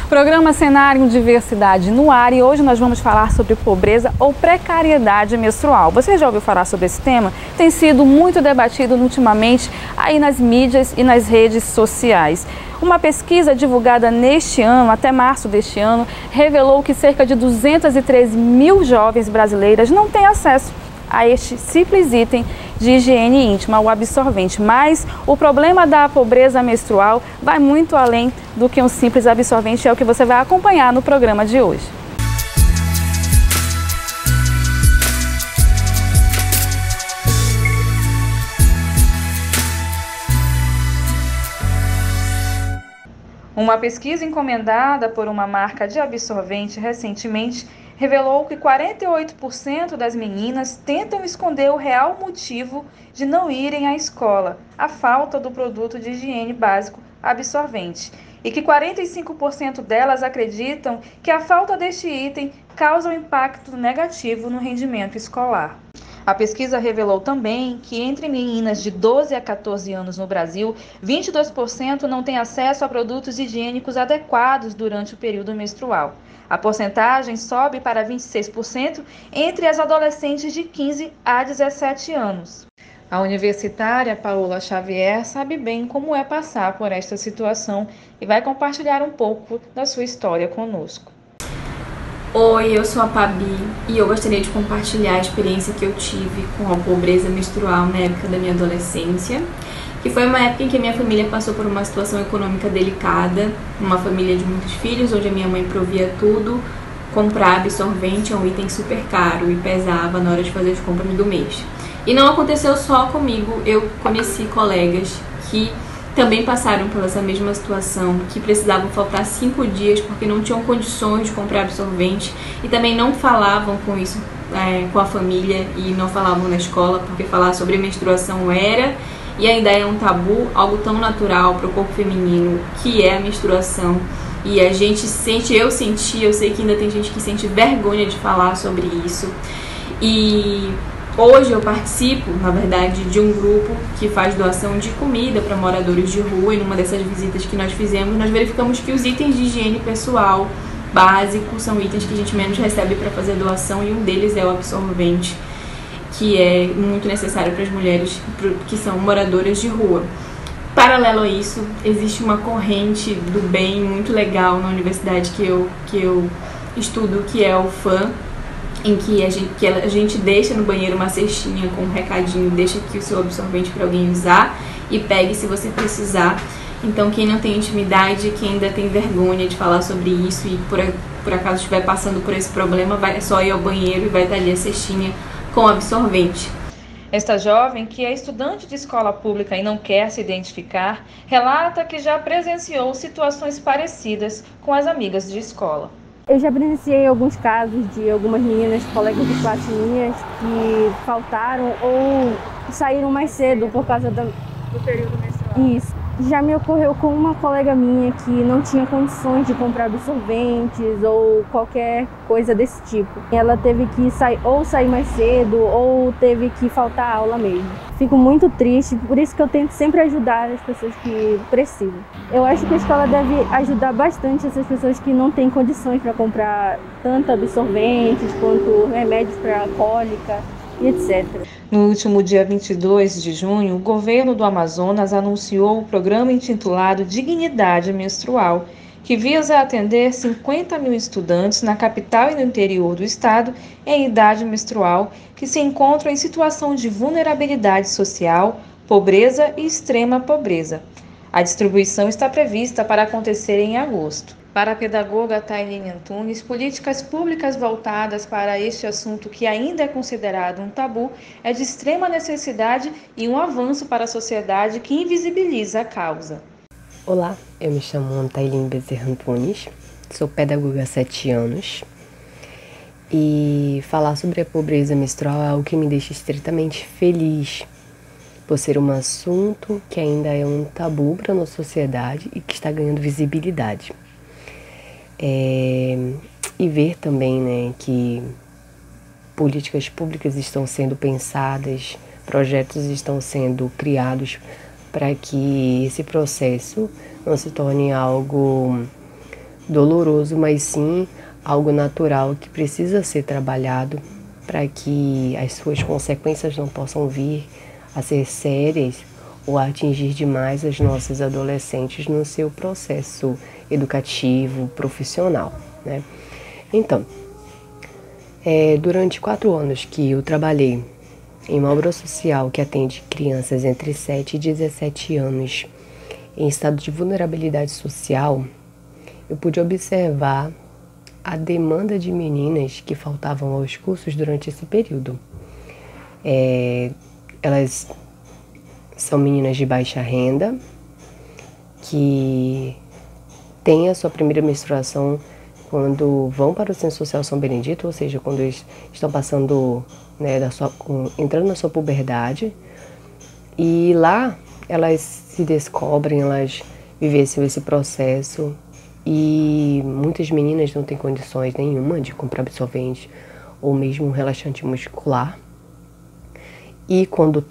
Programa Cenário Diversidade no ar e hoje nós vamos falar sobre pobreza ou precariedade menstrual. Você já ouviu falar sobre esse tema? Tem sido muito debatido ultimamente aí nas mídias e nas redes sociais. Uma pesquisa divulgada neste ano, até março deste ano, revelou que cerca de 203 mil jovens brasileiras não têm acesso a este simples item de higiene íntima, o absorvente. Mas o problema da pobreza menstrual vai muito além do que um simples absorvente, é o que você vai acompanhar no programa de hoje. Uma pesquisa encomendada por uma marca de absorvente recentemente revelou que 48% das meninas tentam esconder o real motivo de não irem à escola, a falta do produto de higiene básico absorvente, e que 45% delas acreditam que a falta deste item causa um impacto negativo no rendimento escolar. A pesquisa revelou também que entre meninas de 12 a 14 anos no Brasil, 22% não têm acesso a produtos higiênicos adequados durante o período menstrual. A porcentagem sobe para 26% entre as adolescentes de 15 a 17 anos. A universitária Paola Xavier sabe bem como é passar por esta situação e vai compartilhar um pouco da sua história conosco. Oi, eu sou a Pabi e eu gostaria de compartilhar a experiência que eu tive com a pobreza menstrual na época da minha adolescência, que foi uma época em que a minha família passou por uma situação econômica delicada, uma família de muitos filhos, onde a minha mãe provia tudo. Comprar absorvente é um item super caro e pesava na hora de fazer as compras do mês. E não aconteceu só comigo, eu conheci colegas que também passaram por essa mesma situação, que precisavam faltar 5 dias porque não tinham condições de comprar absorvente e também não falavam com isso com a família e não falavam na escola, porque falar sobre menstruação era e ainda é um tabu, algo tão natural para o corpo feminino que é a menstruação. E a gente sente, eu sei que ainda tem gente que sente vergonha de falar sobre isso. E hoje eu participo, na verdade, de um grupo que faz doação de comida para moradores de rua, e numa dessas visitas que nós fizemos, nós verificamos que os itens de higiene pessoal básicos são itens que a gente menos recebe para fazer doação, e um deles é o absorvente, que é muito necessário para as mulheres que são moradoras de rua. Paralelo a isso, existe uma corrente do bem muito legal na universidade que eu estudo, que é o FAM, em que a gente deixa no banheiro uma cestinha com um recadinho, deixa aqui o seu absorvente para alguém usar e pegue se você precisar. Então quem não tem intimidade, quem ainda tem vergonha de falar sobre isso e por acaso estiver passando por esse problema, é só ir ao banheiro e vai estar ali a cestinha com absorvente. Esta jovem, que é estudante de escola pública e não quer se identificar, relata que já presenciou situações parecidas com as amigas de escola. Eu já presenciei alguns casos de algumas meninas, colegas de classe minhas, que faltaram ou saíram mais cedo por causa do período menstrual. Isso. Já me ocorreu com uma colega minha que não tinha condições de comprar absorventes ou qualquer coisa desse tipo. Ela teve que sair mais cedo ou teve que faltar a aula mesmo. Fico muito triste, por isso que eu tento sempre ajudar as pessoas que precisam. Eu acho que a escola deve ajudar bastante essas pessoas que não têm condições para comprar tanto absorventes quanto remédios para cólica e etc. No último dia 22 de junho, o governo do Amazonas anunciou o programa intitulado Dignidade Menstrual, que visa atender 50 mil estudantes na capital e no interior do estado em idade menstrual que se encontram em situação de vulnerabilidade social, pobreza e extrema pobreza. A distribuição está prevista para acontecer em agosto. Para a pedagoga Tailine Antunes, políticas públicas voltadas para este assunto, que ainda é considerado um tabu, é de extrema necessidade e um avanço para a sociedade que invisibiliza a causa. Olá, eu me chamo Tailine Bezerra Antunes, sou pedagoga há 7 anos e falar sobre a pobreza menstrual é algo que me deixa extremamente feliz, por ser um assunto que ainda é um tabu para a nossa sociedade e que está ganhando visibilidade. E ver também, né, que políticas públicas estão sendo pensadas, projetos estão sendo criados para que esse processo não se torne algo doloroso, mas sim algo natural que precisa ser trabalhado para que as suas consequências não possam vir a ser sérias ou a atingir demais as nossas adolescentes no seu processo educativo, profissional, né? Então, durante 4 anos que eu trabalhei em uma obra social que atende crianças entre 7 e 17 anos em estado de vulnerabilidade social, eu pude observar a demanda de meninas que faltavam aos cursos durante esse período. Elas são meninas de baixa renda, que têm a sua primeira menstruação quando vão para o Centro Social São Benedito, ou seja, quando eles estão passando, né, entrando na sua puberdade. E lá elas se descobrem, elas vivenciam esse processo, e muitas meninas não têm condições nenhuma de comprar absorvente ou mesmo um relaxante muscular. E quando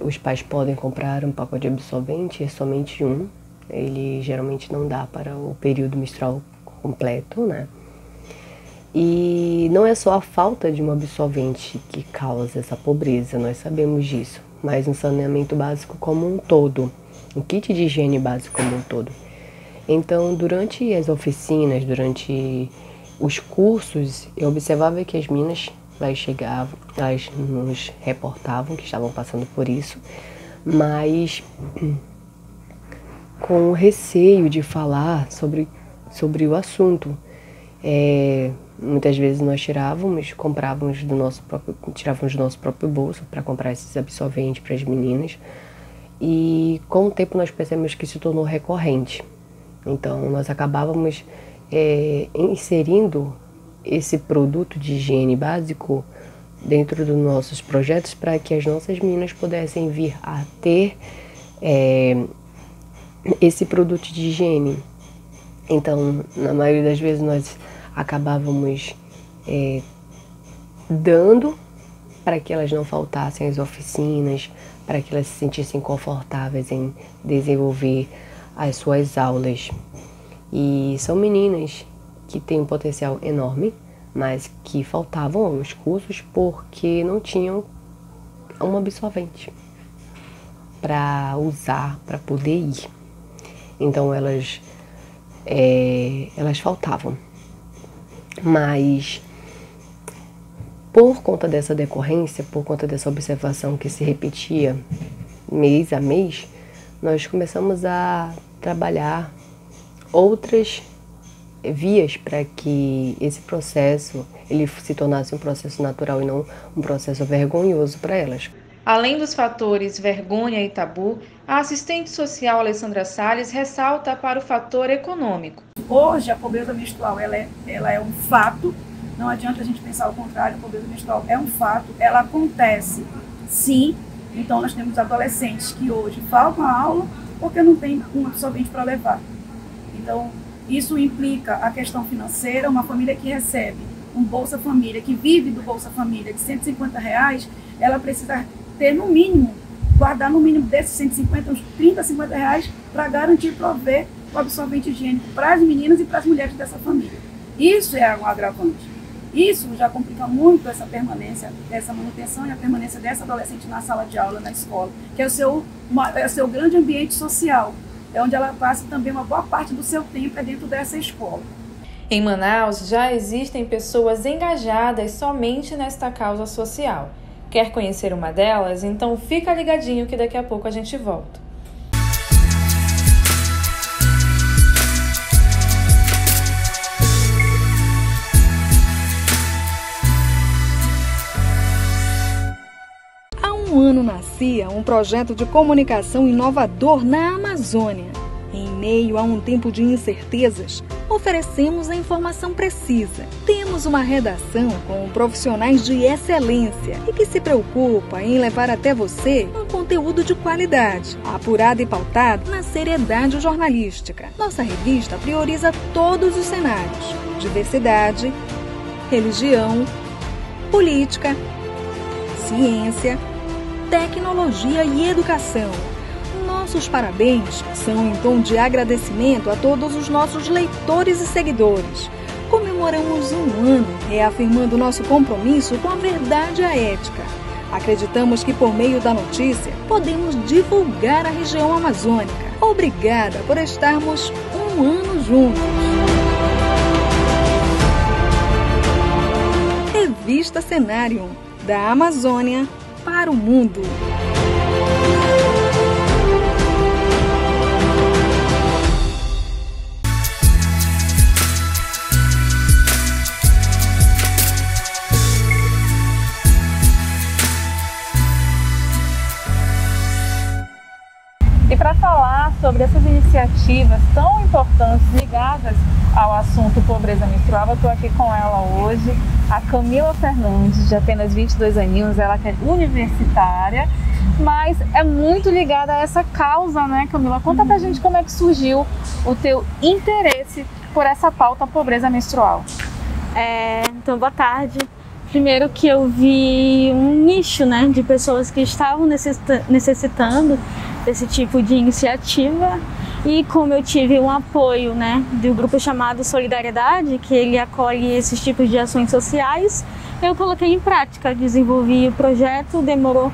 os pais podem comprar um pacote de absorvente, é somente um. Ele geralmente não dá para o período menstrual completo, né? E não é só a falta de um absorvente que causa essa pobreza, nós sabemos disso, mas um saneamento básico como um todo, um kit de higiene básico como um todo. Então, durante as oficinas, durante os cursos, eu observava que as meninas, elas chegavam, elas nos reportavam que estavam passando por isso, mas com receio de falar sobre o assunto. Muitas vezes nós tirávamos do nosso próprio bolso para comprar esses absorventes para as meninas, e com o tempo nós percebemos que se tornou recorrente. Então nós acabávamos inserindo esse produto de higiene básico dentro dos nossos projetos para que as nossas meninas pudessem vir a ter esse produto de higiene. Então, na maioria das vezes, nós acabávamos dando para que elas não faltassem às oficinas, para que elas se sentissem confortáveis em desenvolver as suas aulas. E são meninas que têm um potencial enorme, mas que faltavam aos cursos porque não tinham um absorvente para usar, para poder ir. Então elas faltavam. Mas por conta dessa decorrência, por conta dessa observação que se repetia mês a mês, nós começamos a trabalhar outras vias para que esse processo ele se tornasse um processo natural e não um processo vergonhoso para elas. Além dos fatores vergonha e tabu, a assistente social Alessandra Salles ressalta para o fator econômico. Hoje a pobreza menstrual ela é um fato, não adianta a gente pensar o contrário, a pobreza menstrual é um fato, ela acontece sim. Então nós temos adolescentes que hoje faltam a aula porque não tem um absorvente para levar. Então isso implica a questão financeira. Uma família que recebe um Bolsa Família, que vive do Bolsa Família de R$150, ela precisa ter no mínimo, guardar no mínimo desses 150, uns 30, 50 reais para garantir prover o absorvente higiênico para as meninas e para as mulheres dessa família. Isso é um agravante. Isso já complica muito essa permanência, essa manutenção e a permanência dessa adolescente na sala de aula, na escola, que é o seu grande ambiente social, é onde ela passa também uma boa parte do seu tempo dentro dessa escola. Em Manaus já existem pessoas engajadas somente nesta causa social. Quer conhecer uma delas? Então fica ligadinho que daqui a pouco a gente volta. Há um ano nascia um projeto de comunicação inovador na Amazônia. Em meio a um tempo de incertezas, oferecemos a informação precisa. Temos uma redação com profissionais de excelência e que se preocupa em levar até você um conteúdo de qualidade, apurado e pautado na seriedade jornalística. Nossa revista prioriza todos os cenários: diversidade, religião, política, ciência, tecnologia e educação. Nossos parabéns são em tom de agradecimento a todos os nossos leitores e seguidores. Comemoramos um ano, reafirmando nosso compromisso com a verdade e a ética. Acreditamos que por meio da notícia podemos divulgar a região amazônica. Obrigada por estarmos um ano juntos. Revista Cenário, da Amazônia para o mundo. E para falar sobre essas iniciativas tão importantes ligadas ao assunto pobreza menstrual, eu estou aqui com ela hoje, a Camila Fernandes, de apenas 22 aninhos, ela que é universitária, mas é muito ligada a essa causa, né, Camila? Conta pra gente como é que surgiu o teu interesse por essa pauta pobreza menstrual. Então, boa tarde. Primeiro que eu vi um nicho, né, de pessoas que estavam necessitando desse tipo de iniciativa, e como eu tive um apoio, né, do grupo chamado Solidariedade, que ele acolhe esses tipos de ações sociais, eu coloquei em prática, desenvolvi o projeto, demorou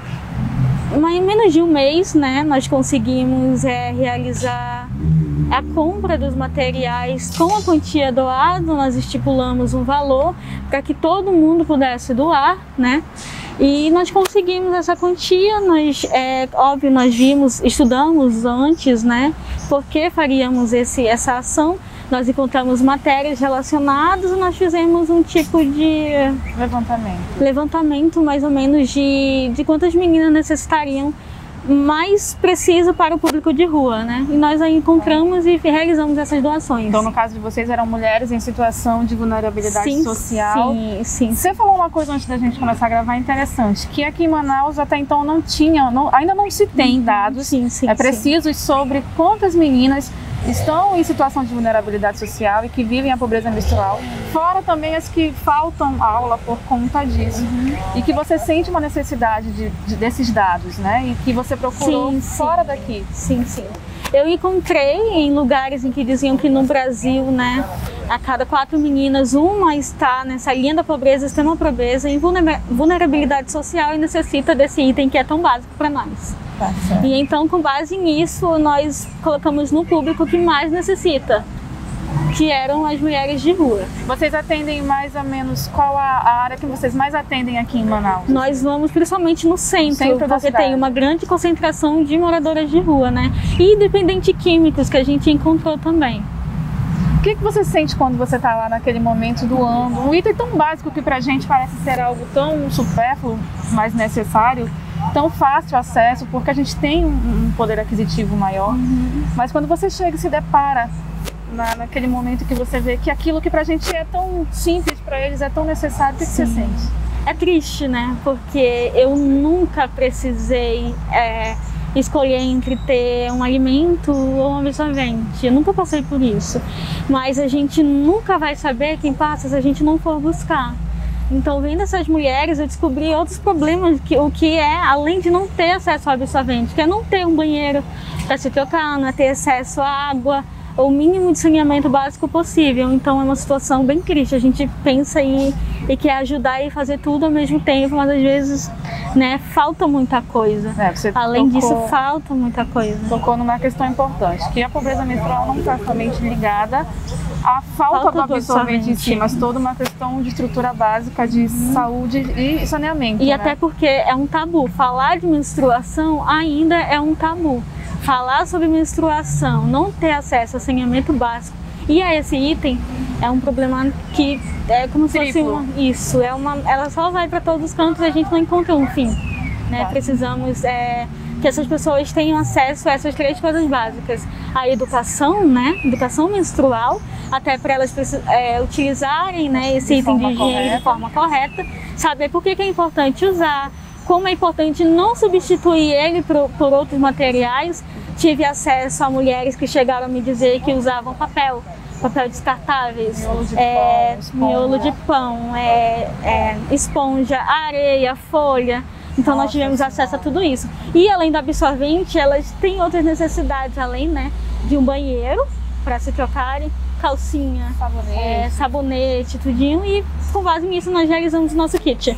em menos de um mês, né, nós conseguimos realizar a compra dos materiais com a quantia doada. Nós estipulamos um valor para que todo mundo pudesse doar, né? E nós conseguimos essa quantia. Nós, óbvio, nós estudamos antes, né? Por que faríamos essa ação? Nós encontramos matérias relacionadas e nós fizemos um tipo de levantamento mais ou menos de quantas meninas necessitariam mais preciso para o público de rua, né? E nós aí encontramos e realizamos essas doações. Então, no caso de vocês, eram mulheres em situação de vulnerabilidade social. Sim. Você falou uma coisa antes da gente começar a gravar interessante, que aqui em Manaus até então ainda não se tem dados precisos sobre quantas meninas estão em situação de vulnerabilidade social e que vivem a pobreza menstrual, fora também as que faltam aula por conta disso. E que você sente uma necessidade desses dados, né? E que você procurou fora daqui. Sim. Eu encontrei em lugares em que diziam que no Brasil, né, a cada 4 meninas, uma está nessa linha da pobreza, extrema pobreza, em vulnerabilidade social e necessita desse item que é tão básico para nós. E então, com base nisso, nós colocamos no público que mais necessita, que eram as mulheres de rua. Vocês atendem mais ou menos, qual a área que vocês mais atendem aqui em Manaus? Nós vamos principalmente no centro porque tem uma grande concentração de moradoras de rua, né? E dependentes químicos que a gente encontrou também. O que você sente quando você está lá naquele momento doando um item tão básico que pra gente parece ser algo tão supérfluo, mas necessário, tão fácil acesso, porque a gente tem um poder aquisitivo maior, mas quando você chega e se depara naquele momento que você vê que aquilo que pra gente é tão simples, pra eles é tão necessário, o que você sente? É triste, né? Porque eu nunca precisei escolher entre ter um alimento ou um absorvente. Eu nunca passei por isso. Mas a gente nunca vai saber quem passa se a gente não for buscar. Então, vendo essas mulheres, eu descobri outros problemas, o que é, além de não ter acesso ao absorvente, que é não ter um banheiro para se trocar, não é ter acesso à água, o mínimo de saneamento básico possível. Então, é uma situação bem triste. A gente pensa e quer ajudar e fazer tudo ao mesmo tempo, mas às vezes, né, falta muita coisa. Além disso, falta muita coisa. Tocou numa questão importante, que a pobreza menstrual não está somente ligada à falta do absorvente em si, mas toda uma questão de estrutura básica de saúde e saneamento. E até porque é um tabu. Falar de menstruação ainda é um tabu. Falar sobre menstruação, não ter acesso a saneamento básico e a esse item é um problema que é como se fosse isso. Ela só vai para todos os cantos e a gente não encontra um fim. Né? Precisamos que essas pessoas tenham acesso a essas 3 coisas básicas. A educação, né? Educação menstrual, até para elas utilizarem, né, esse item de higiene de forma correta, saber por que é importante usar, como é importante não substituir ele por outros materiais. Tive acesso a mulheres que chegaram a me dizer que usavam papel descartáveis, miolo de pão, esponja, areia, folha. Então nós tivemos acesso a tudo isso. E além do absorvente, elas têm outras necessidades, além, né, de um banheiro para se trocarem, calcinha, sabonete, tudinho, e com base nisso nós realizamos o nosso kit.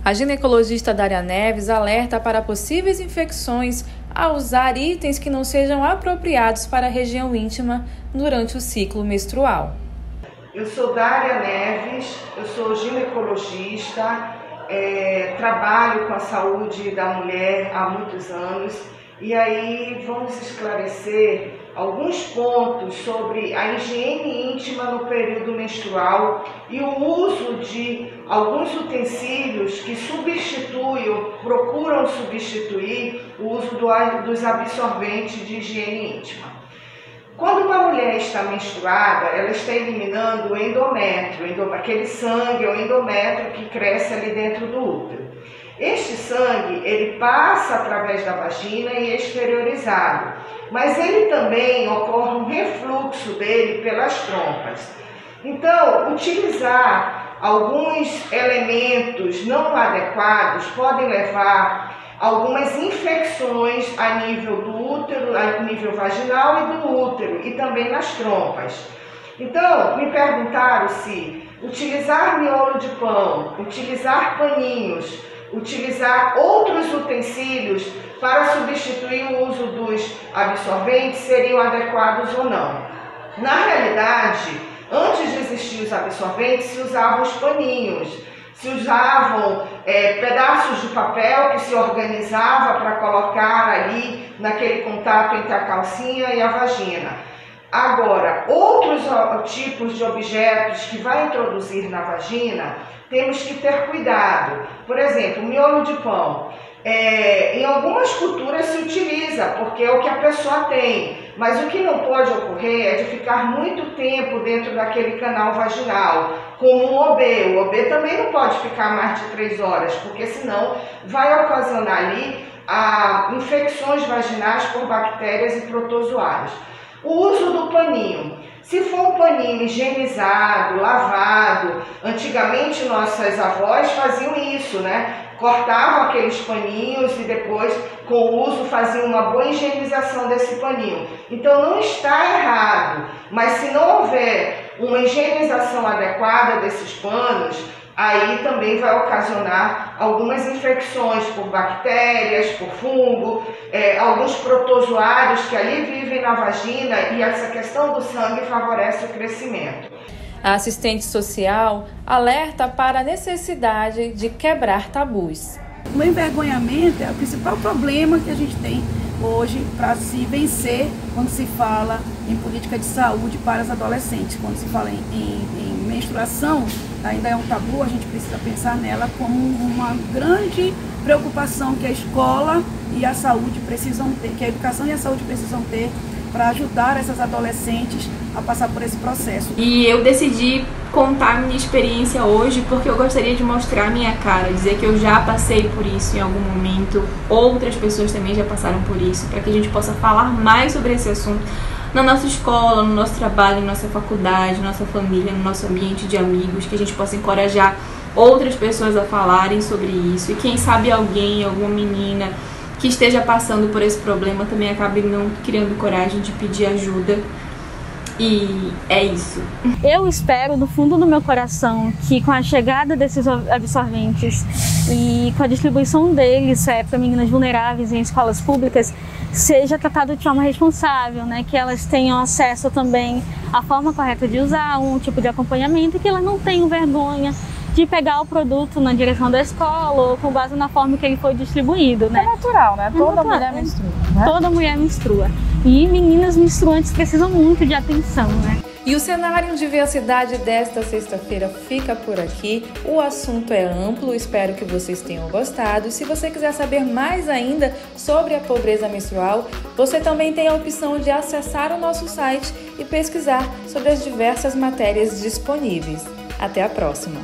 A ginecologista Dária Neves alerta para possíveis infecções ao usar itens que não sejam apropriados para a região íntima durante o ciclo menstrual. Eu sou Dária Neves, eu sou ginecologista, trabalho com a saúde da mulher há muitos anos e aí vamos esclarecer alguns pontos sobre a higiene íntima no período menstrual e o uso de alguns utensílios que substituem ou procuram substituir o uso dos absorventes de higiene íntima. Quando uma mulher está menstruada, ela está eliminando o endométrio, aquele sangue, o endométrio que cresce ali dentro do útero. Este sangue, ele passa através da vagina e é exteriorizado, mas ele também ocorre um refluxo dele pelas trompas. Então, utilizar alguns elementos não adequados podem levar algumas infecções a nível do útero, a nível vaginal e do útero, e também nas trompas. Então, me perguntaram se utilizar miolo de pão, utilizar paninhos, utilizar outros utensílios para substituir o uso dos absorventes seriam adequados ou não. Na realidade, antes de existir os absorventes, se usavam os paninhos, se usavam pedaços de papel que se organizava para colocar ali naquele contato entre a calcinha e a vagina. Agora, outros tipos de objetos que vai introduzir na vagina, temos que ter cuidado. Por exemplo, miolo de pão. Em algumas culturas se utiliza, porque é o que a pessoa tem. Mas o que não pode ocorrer é de ficar muito tempo dentro daquele canal vaginal, como um OB. O OB também não pode ficar mais de 3 horas, porque senão vai ocasionar ali infecções vaginais por bactérias e protozoários. O uso do paninho. Se for um paninho higienizado, lavado, antigamente nossas avós faziam isso, né? Cortavam aqueles paninhos e depois, com o uso, faziam uma boa higienização desse paninho. Então não está errado, mas se não houver uma higienização adequada desses panos, aí também vai ocasionar algumas infecções por bactérias, por fungo, alguns protozoários que ali vivem na vagina, e essa questão do sangue favorece o crescimento. A assistente social alerta para a necessidade de quebrar tabus. O envergonhamento é o principal problema que a gente tem hoje para se vencer quando se fala em política de saúde para as adolescentes. Quando se fala em menstruação, ainda é um tabu, a gente precisa pensar nela como uma grande preocupação que a escola e a saúde precisam ter, que a educação e a saúde precisam ter para ajudar essas adolescentes a passar por esse processo. E eu decidi contar a minha experiência hoje porque eu gostaria de mostrar a minha cara, dizer que eu já passei por isso em algum momento, outras pessoas também já passaram por isso, para que a gente possa falar mais sobre esse assunto na nossa escola, no nosso trabalho, na nossa faculdade, na nossa família, no nosso ambiente de amigos, que a gente possa encorajar outras pessoas a falarem sobre isso, e quem sabe alguém, alguma menina que esteja passando por esse problema também acabe não criando coragem de pedir ajuda. E é isso. Eu espero do fundo do meu coração que com a chegada desses absorventes e com a distribuição deles para meninas vulneráveis em escolas públicas, seja tratado de forma responsável, né? Que elas tenham acesso também à forma correta de usar, um tipo de acompanhamento, e que elas não tenham vergonha de pegar o produto na direção da escola ou com base na forma que ele foi distribuído, né? É natural, né? Toda mulher menstrua, né? Toda mulher menstrua. E meninas menstruantes precisam muito de atenção, né? E o cenário de diversidade desta sexta-feira fica por aqui. O assunto é amplo, espero que vocês tenham gostado. Se você quiser saber mais ainda sobre a pobreza menstrual, você também tem a opção de acessar o nosso site e pesquisar sobre as diversas matérias disponíveis. Até a próxima!